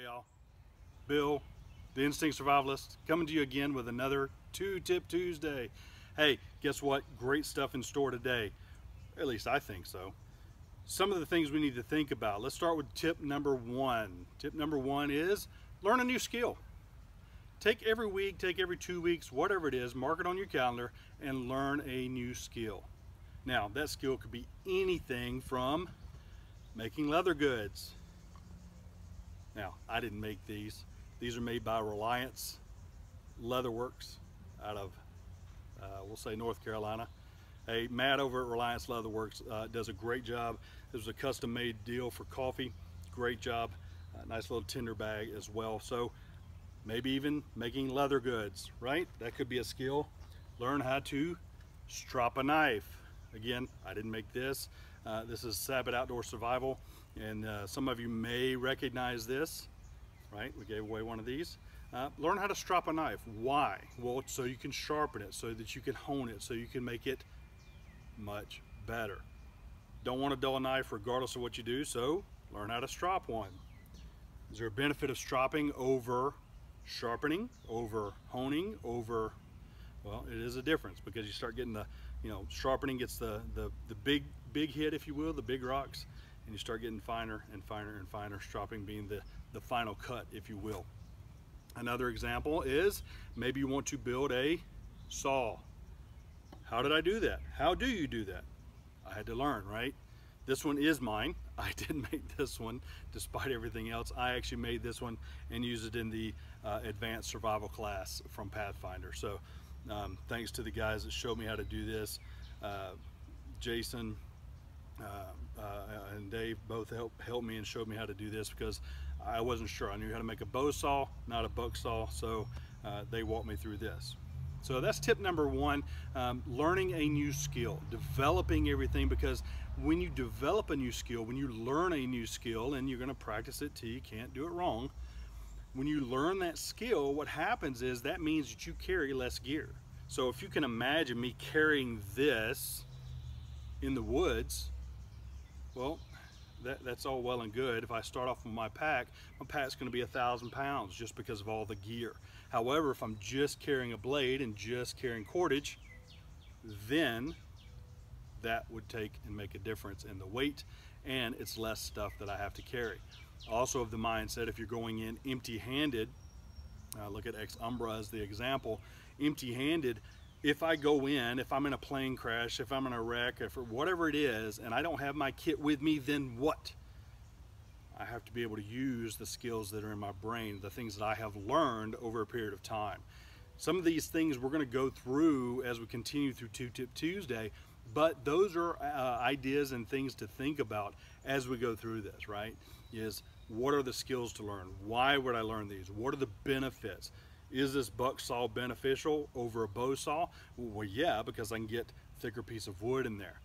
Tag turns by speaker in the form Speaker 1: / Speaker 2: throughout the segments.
Speaker 1: Hey y'all, Bill, the Instinct Survivalist, coming to you again with another Two Tip Tuesday. Hey, guess what? Great stuff in store today. At least I think so. Some of the things we need to think about. Let's start with tip number one. Tip number one is learn a new skill. Take every week, take every 2 weeks, whatever it is, mark it on your calendar and learn a new skill. Now, that skill could be anything from making leather goods. Now, I didn't make these. These are made by Reliance Leatherworks out of, we'll say North Carolina. Hey, Matt over at Reliance Leatherworks does a great job. This was a custom-made deal for coffee. Great job. Nice little tinder bag as well. So maybe even making leather goods, right? That could be a skill. Learn how to strop a knife. Again, I didn't make this. This is Sabbath Outdoor Survival, and some of you may recognize this, right? We gave away one of these. Learn how to strop a knife. Why? Well, so you can sharpen it, so that you can hone it, so you can make it much better. Don't want a dull knife regardless of what you do, so learn how to strop one. Is there a benefit of stropping over sharpening, over honing, over, well, it is a difference because you start getting the, sharpening gets the big hit, if you will, the big rocks, and you start getting finer and finer and finer, stropping being the final cut, if you will. Another example is maybe you want to build a saw. How did I do that? How do you do that? I had to learn, right? This one is mine. I didn't make this one despite everything else. I actually made this one and used it in the advanced survival class from Pathfinder. So thanks to the guys that showed me how to do this. Jason and Dave both helped me and showed me how to do this because I wasn't sure. I knew how to make a bow saw, not a buck saw, so they walked me through this. So that's tip number one, learning a new skill, developing everything, because when you develop a new skill, when you learn a new skill, and you're gonna practice it till you can't do it wrong, when you learn that skill, what happens is that means that you carry less gear. So if you can imagine me carrying this in the woods, well, that's all well and good. If I start off with my pack's gonna be 1,000 pounds just because of all the gear. However, if I'm just carrying a blade and just carrying cordage, then that would take and make a difference in the weight, and it's less stuff that I have to carry. Also of the mindset, if you're going in empty-handed, look at Ex Umbra as the example, empty-handed, if I go in, if I'm in a plane crash, if I'm in a wreck, if whatever it is, and I don't have my kit with me, then what? I have to be able to use the skills that are in my brain, the things that I have learned over a period of time. Some of these things we're going to go through as we continue through Two Tip Tuesday, but those are ideas and things to think about as we go through this, right? Is what are the skills to learn? Why would I learn these? What are the benefits? Is this buck saw beneficial over a bow saw? Well, yeah, because I can get thicker piece of wood in there.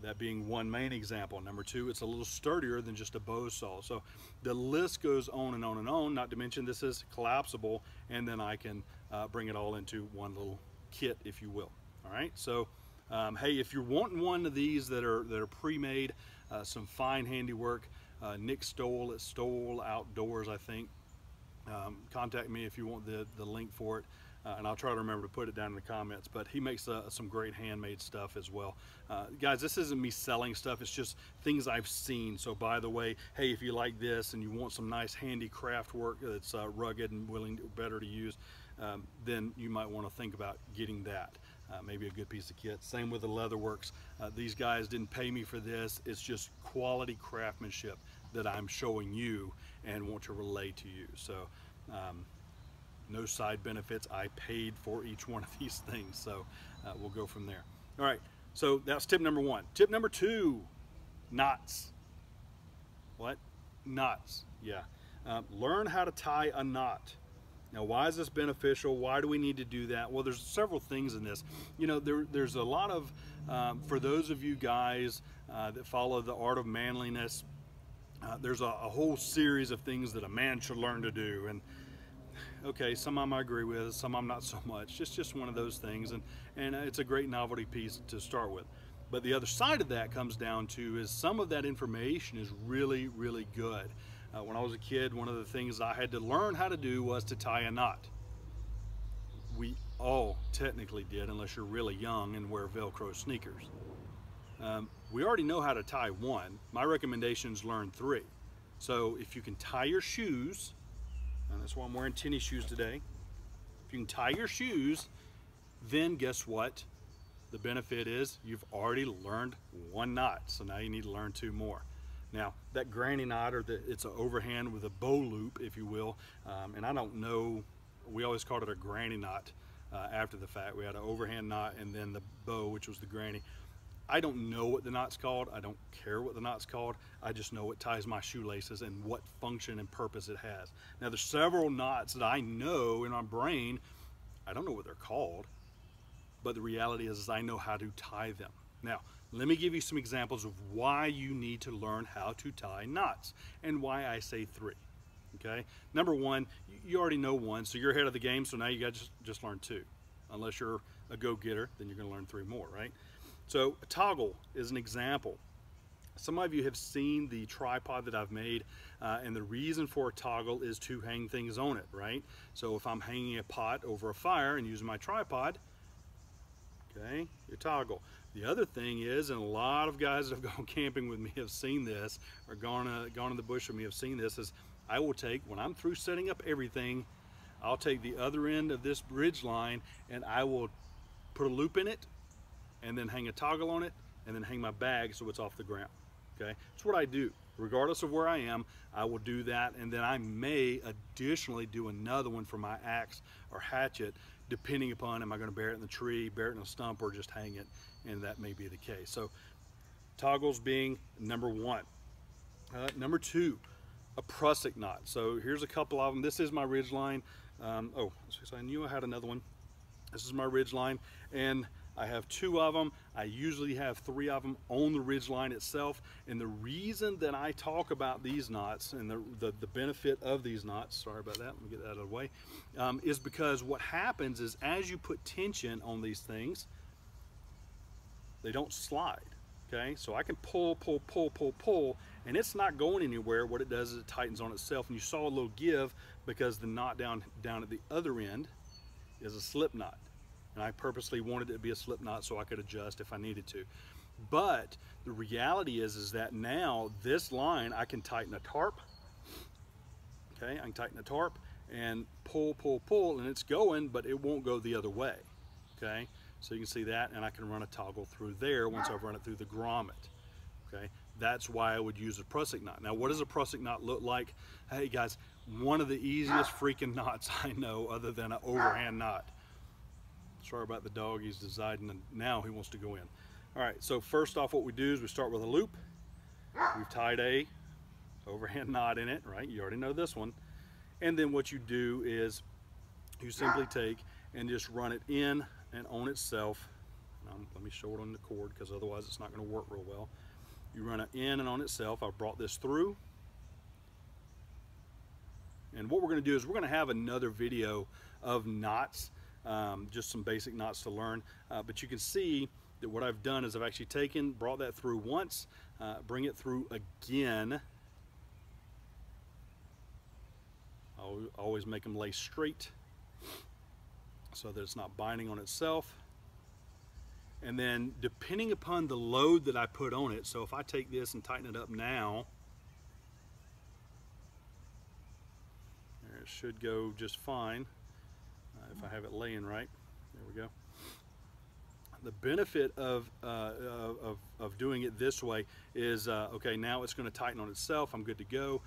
Speaker 1: That being one main example. Number two, it's a little sturdier than just a bow saw. So the list goes on and on and on, not to mention this is collapsible, and then I can bring it all into one little kit, if you will. All right, so hey, if you're wanting one of these that are pre-made, some fine handiwork, Nick Stoll at Stoll Outdoors, I think. Contact me if you want the link for it, and I'll try to remember to put it down in the comments, but he makes some great handmade stuff as well. Guys, this isn't me selling stuff, it's just things I've seen. So by the way, hey, if you like this and you want some nice handy craft work that's rugged and better to use, then you might want to think about getting that. Maybe a good piece of kit. Same with the Leatherworks. These guys didn't pay me for this, it's just quality craftsmanship that I'm showing you and want to relay to you. So no side benefits. I paid for each one of these things, so we'll go from there. All right, so that's tip number one. Tip number two, knots. What? Knots, yeah. Learn how to tie a knot. Now, why is this beneficial? Why do we need to do that? Well, there's several things in this. There's a lot of, for those of you guys that follow the Art of Manliness, there's a whole series of things that a man should learn to do. And okay, some I agree with, some I'm not so much. It's just one of those things, and it's a great novelty piece to start with. But the other side of that comes down to is some of that information is really, really good. When I was a kid, one of the things I had to learn how to do was to tie a knot. We all technically did, unless you're really young and wear Velcro sneakers. We already know how to tie one. My recommendation is learn three. So if you can tie your shoes, and that's why I'm wearing tennis shoes today. If you can tie your shoes, then guess what? The benefit is you've already learned one knot. So now you need to learn two more. Now that granny knot, or it's an overhand with a bow loop, if you will, and I don't know, we always called it a granny knot after the fact. We had an overhand knot and then the bow, which was the granny. I don't know what the knot's called. I don't care what the knot's called. I just know it ties my shoelaces and what function and purpose it has. Now there's several knots that I know in my brain. I don't know what they're called, but the reality is I know how to tie them. Now, let me give you some examples of why you need to learn how to tie knots and why I say three. Okay, number one, you already know one, so you're ahead of the game, so now you got to just learn two. Unless you're a go-getter, then you're going to learn three more, right? So a toggle is an example. Some of you have seen the tripod that I've made, and the reason for a toggle is to hang things on it, right? So if I'm hanging a pot over a fire and using my tripod, okay, your toggle. The other thing is, and a lot of guys that have gone camping with me have seen this, or gone in the bush with me have seen this, is I will take, when I'm through setting up everything, I'll take the other end of this bridge line and I will put a loop in it and then hang a toggle on it and then hang my bag so it's off the ground. Okay, that's what I do. Regardless of where I am, I will do that, and then I may additionally do another one for my axe or hatchet, depending upon, am I going to bury it in the tree, bury it in a stump, or just hang it, and that may be the case. So toggles being number one. Number two, a prusik knot. So here's a couple of them. This is my ridge line. Oh, so I knew I had another one. This is my ridge line, and I have two of them. I usually have three of them on the ridge line itself. And the reason that I talk about these knots and the benefit of these knots, sorry about that, let me get that out of the way, is because what happens is as you put tension on these things, they don't slide. Okay, so I can pull, pull, pull, pull, pull, and it's not going anywhere. What it does is it tightens on itself, and you saw a little give because the knot down at the other end is a slip knot. And I purposely wanted it to be a slip knot so I could adjust if I needed to. But the reality is that now this line, I can tighten a tarp. Okay, I can tighten a tarp and pull, pull, pull, and it's going, but it won't go the other way. Okay, so you can see that, and I can run a toggle through there once I've run it through the grommet. Okay, that's why I would use a prusik knot. Now, what does a prusik knot look like? Hey guys, one of the easiest freaking knots I know other than an overhand knot. Sorry about the dog, he's deciding and now he wants to go in. All right, so first off what we do is we start with a loop. We've tied a overhand knot in it, right? You already know this one. And then what you do is you simply take and just run it in and on itself. Let me show it on the cord because otherwise it's not going to work real well. You run it in and on itself. I've brought this through. And what we're going to do is we're going to have another video of knots. Just some basic knots to learn, but you can see that what I've done is I've actually brought that through once, bring it through again. I'll always make them lay straight so that it's not binding on itself. And then depending upon the load that I put on it, so if I take this and tighten it up now, it should go just fine. If I have it laying right, there we go. The benefit of doing it this way is, okay, now it's going to tighten on itself. I'm good to go.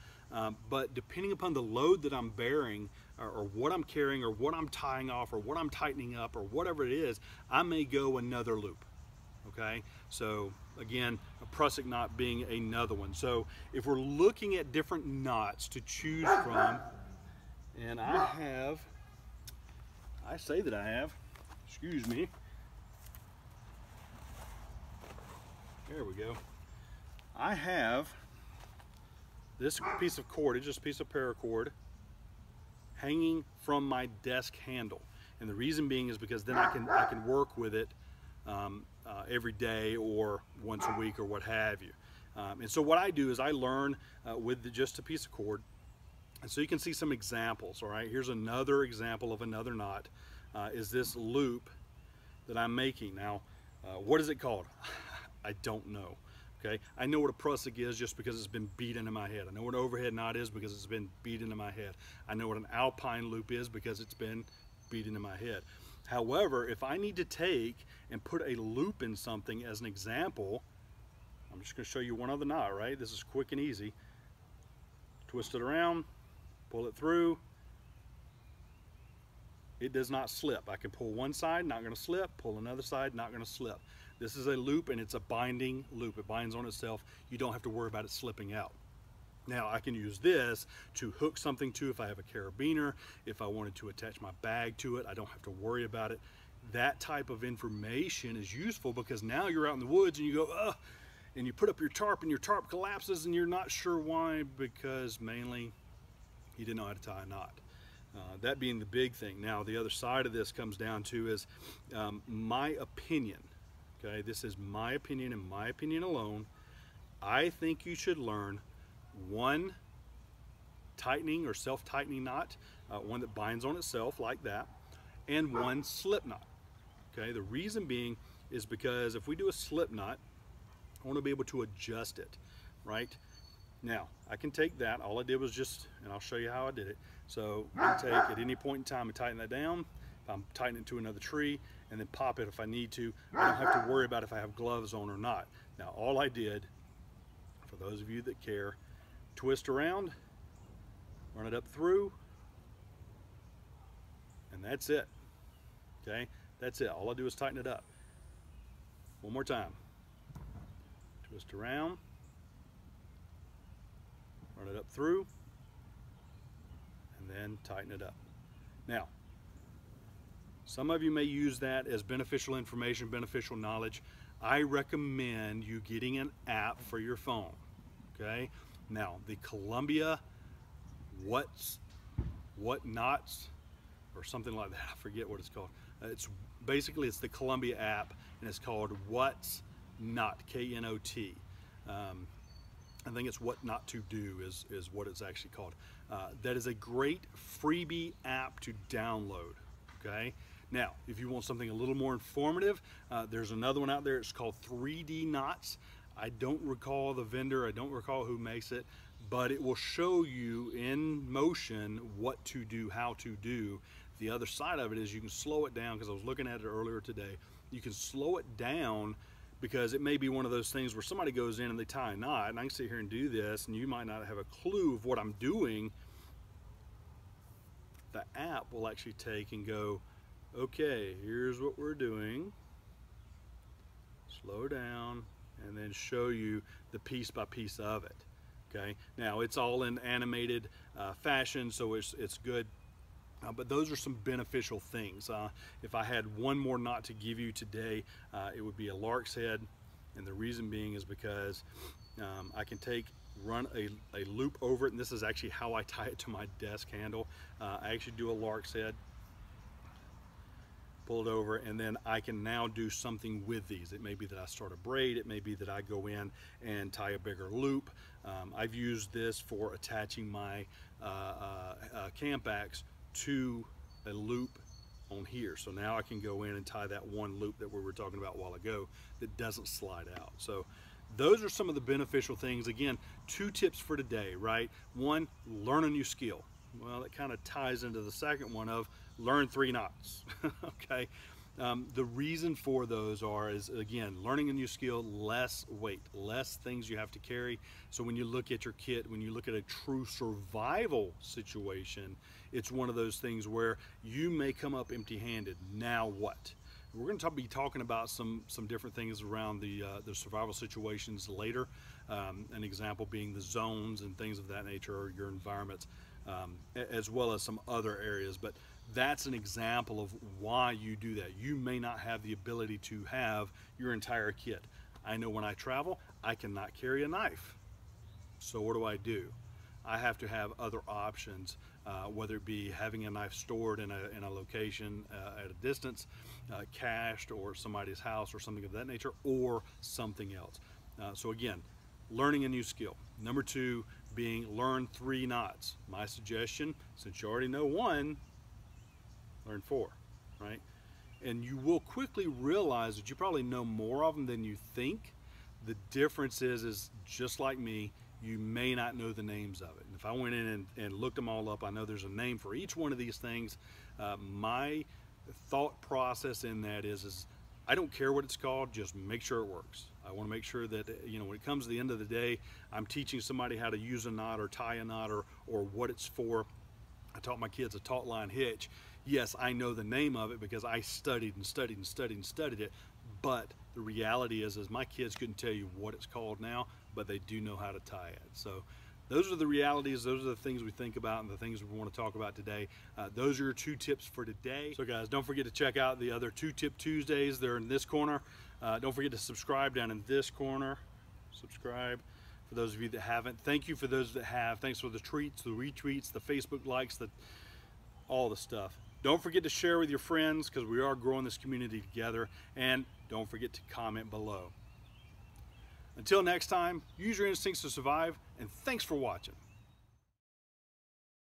Speaker 1: But depending upon the load that I'm bearing, or what I'm carrying, or what I'm tying off, or what I'm tightening up, or whatever it is, I may go another loop. Okay, so again, a prusik knot being another one. So if we're looking at different knots to choose from, and I say that I have, excuse me. There we go. I have this piece of cord, it's just a piece of paracord, hanging from my desk handle. And the reason being is because then I can work with it every day or once a week or what have you. And so what I do is I learn with just a piece of cord. And so you can see some examples. All right, here's another example of another knot. Is this loop that I'm making. Now, what is it called? I don't know. Okay, I know what a prusik is just because it's been beat into my head. I know what an overhead knot is because it's been beat into my head. I know what an alpine loop is because it's been beat into my head. However, if I need to take and put a loop in something as an example, I'm just going to show you one other knot, right? This is quick and easy. Twist it around, pull it through. It does not slip. I can pull one side, not going to slip, pull another side, not going to slip. This is a loop, and it's a binding loop. It binds on itself. You don't have to worry about it slipping out. Now, I can use this to hook something to if I have a carabiner, if I wanted to attach my bag to it. I don't have to worry about it. That type of information is useful because now you're out in the woods and you go, ugh, and you put up your tarp and your tarp collapses and you're not sure why, because mainly you didn't know how to tie a knot. That being the big thing. Now, the other side of this comes down to is my opinion. Okay, this is my opinion and my opinion alone. I think you should learn one tightening or self-tightening knot, one that binds on itself like that, and one slip knot. Okay, the reason being is because if we do a slip knot, I want to be able to adjust it, right? Now, I can take that. All I did was just, and I'll show you how I did it. So I can take at any point in time and tighten that down. If I'm tightening it to another tree, and then pop it if I need to. I don't have to worry about if I have gloves on or not. Now, all I did, for those of you that care, twist around, run it up through, and that's it. Okay, that's it. All I do is tighten it up. One more time. Twist around, run it up through, and then tighten it up. Now, some of you may use that as beneficial information, beneficial knowledge. I recommend you getting an app for your phone. Okay, now the Columbia what knots or something like that, I forget what it's called. It's basically the Columbia app, and it's called What's Knot, K-N-O-T. I think it's What Not to Do is what it's actually called. That is a great freebie app to download. Okay, now if you want something a little more informative, there's another one out there. It's called 3D Knots. I don't recall the vendor, I don't recall who makes it, but it will show you in motion what to do, how to do. The other side of it is you can slow it down, because I was looking at it earlier today. You can slow it down because it may be one of those things where somebody goes in and they tie a knot, and I can sit here and do this, and you might not have a clue of what I'm doing. The app will actually take and go, okay, here's what we're doing. Slow down, and then show you the piece by piece of it. Okay, now it's all in animated fashion, so it's good. But those are some beneficial things. If I had one more knot to give you today, it would be a lark's head, and the reason being is because I can run a loop over it, and this is actually how I tie it to my desk handle. I actually do a lark's head, pull it over, and then I can now do something with these. It may be that I start a braid, it may be that I go in and tie a bigger loop. I've used this for attaching my camp axe to a loop on here. So now I can go in and tie that one loop that we were talking about a while ago that doesn't slide out. So those are some of the beneficial things. Again, 2 tips for today, right? 1, learn a new skill. Well, it kind of ties into the second one of learn 3 knots. Okay, the reason for those is again, learning a new skill, less weight, less things you have to carry. So when you look at your kit, when you look at a true survival situation, it's one of those things where you may come up empty-handed. Now what? We're going to be talking about some different things around the survival situations later. An example being the zones and things of that nature, or your environments, as well as some other areas. But that's an example of why you do that. You may not have the ability to have your entire kit. I know when I travel, I cannot carry a knife. So what do? I have to have other options, whether it be having a knife stored in a location at a distance, cached, or somebody's house or something of that nature, or something else. So again, learning a new skill. Number 2 being learn 3 knots. My suggestion, since you already know 1, learn 4, right? And you will quickly realize that you probably know more of them than you think. The difference is just like me, you may not know the names of it. And if I went in and looked them all up, I know there's a name for each one of these things. My thought process in that is I don't care what it's called, just make sure it works. I want to make sure that, you know, when it comes to the end of the day, I'm teaching somebody how to use a knot or tie a knot or what it's for. I taught my kids a taut line hitch. Yes, I know the name of it because I studied and studied and studied and studied it, but the reality is my kids couldn't tell you what it's called now, but they do know how to tie it. So those are the realities, those are the things we think about and the things we want to talk about today. Those are your 2 tips for today. So guys, don't forget to check out the other 2 Tip Tuesdays. They're in this corner. Don't forget to subscribe down in this corner. Subscribe for those of you that haven't. Thank you for those that have. Thanks for the tweets, the retweets, the Facebook likes, all the stuff. Don't forget to share with your friends because we are growing this community together. And don't forget to comment below. Until next time, use your instincts to survive, and thanks for watching.